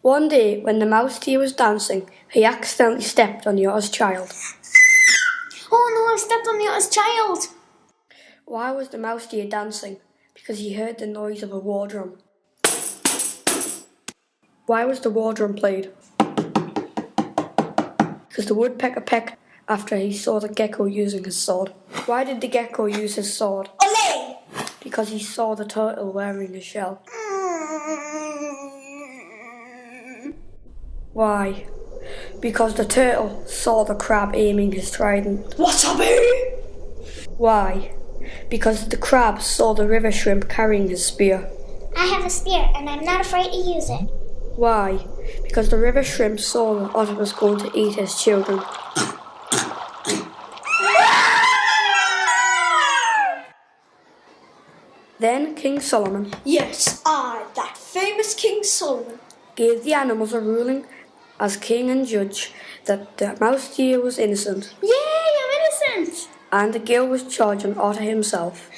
One day, when the mouse deer was dancing, he accidentally stepped on the otter's child. Oh no, I stepped on the otter's child! Why was the mouse deer dancing? Because he heard the noise of a war drum. Why was the war drum played? Because the woodpecker pecked after he saw the gecko using his sword. Why did the gecko use his sword? Olé! Because he saw the turtle wearing a shell. Why? Because the turtle saw the crab aiming his trident. Wasabi! Why? Because the crab saw the river shrimp carrying his spear. I have a spear and I'm not afraid to use it. Why? Because the river shrimp saw the otter was going to eat his children. Then King Solomon, Yes, I, that famous King Solomon, gave the animals a ruling as king and judge that the mouse deer was innocent. Yay, I'm innocent! And the gill was charging Otter himself.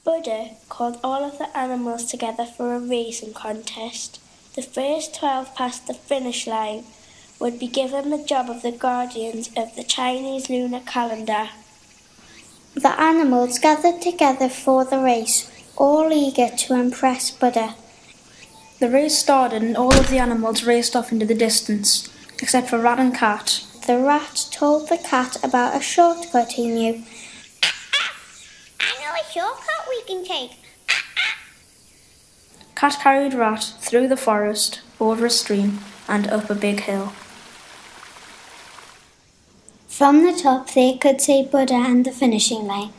Buddha called all of the animals together for a racing contest. The first 12 past the finish line would be given the job of the guardians of the Chinese lunar calendar. The animals gathered together for the race, all eager to impress Buddha. The race started and all of the animals raced off into the distance, except for Rat and Cat. The rat told the cat about a shortcut he knew. I know a shortcut we can take. Cat carried Rat through the forest, over a stream, and up a big hill. From the top they could see Buddha and the finishing line.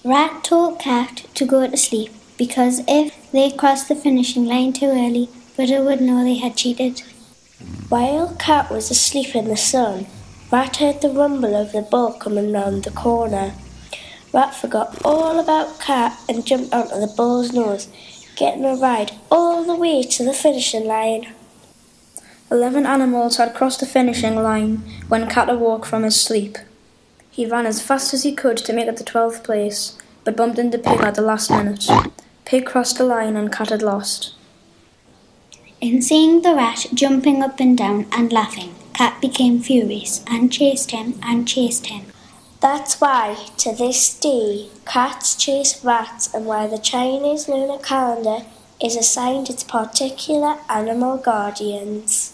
Rat told Cat to go to sleep because if they crossed the finishing line too early, Buddha would know they had cheated. While Cat was asleep in the sun, Rat heard the rumble of the bull coming round the corner. Rat forgot all about Cat and jumped onto the bull's nose, getting a ride all the way to the finishing line. 11 animals had crossed the finishing line when Cat awoke from his sleep. He ran as fast as he could to make it to 12th place, but bumped into Pig at the last minute. Pig crossed the line and Cat had lost. In seeing the rat jumping up and down and laughing, Cat became furious and chased him and chased him. That's why, to this day, cats chase rats and why the Chinese lunar calendar is assigned its particular animal guardians.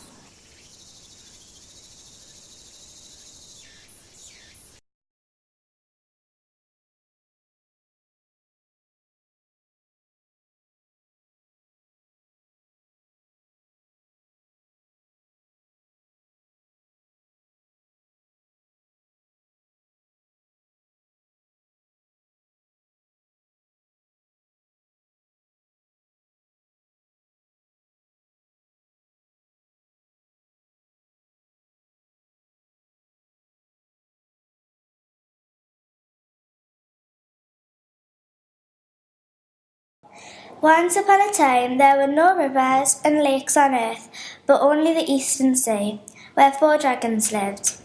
Once upon a time there were no rivers and lakes on earth, but only the eastern sea, where 4 dragons lived.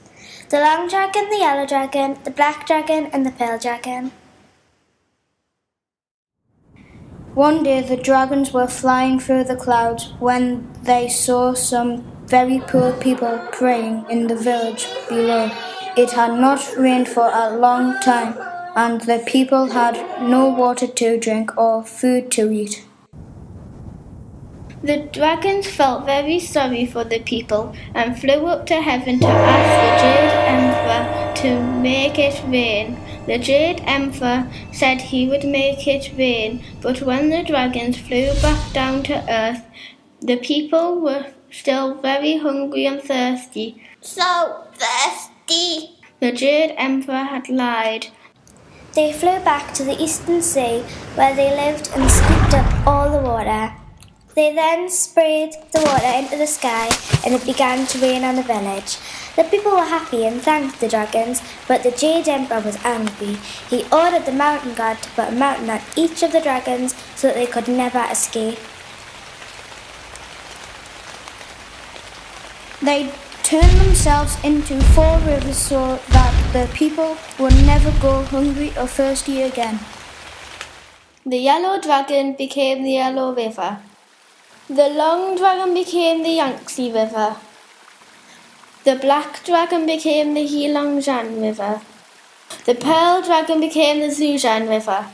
The long dragon, the yellow dragon, the black dragon and the pale dragon. One day the dragons were flying through the clouds when they saw some very poor people praying in the village below. It had not rained for a long time, and the people had no water to drink or food to eat. The dragons felt very sorry for the people and flew up to heaven to ask the Jade Emperor to make it rain. The Jade Emperor said he would make it rain, but when the dragons flew back down to earth, the people were still very hungry and thirsty. So thirsty. The Jade Emperor had lied. They flew back to the eastern sea where they lived and scooped up all the water. They then sprayed the water into the sky and it began to rain on the village. The people were happy and thanked the dragons, but the Jade Emperor was angry. He ordered the mountain god to put a mountain on each of the dragons so that they could never escape. They turned themselves into 4 rivers so that the people would never go hungry or thirsty again. The yellow dragon became the Yellow River. The long dragon became the Yangtze River. The black dragon became the Heilongjiang River. The pearl dragon became the Zhujiang River.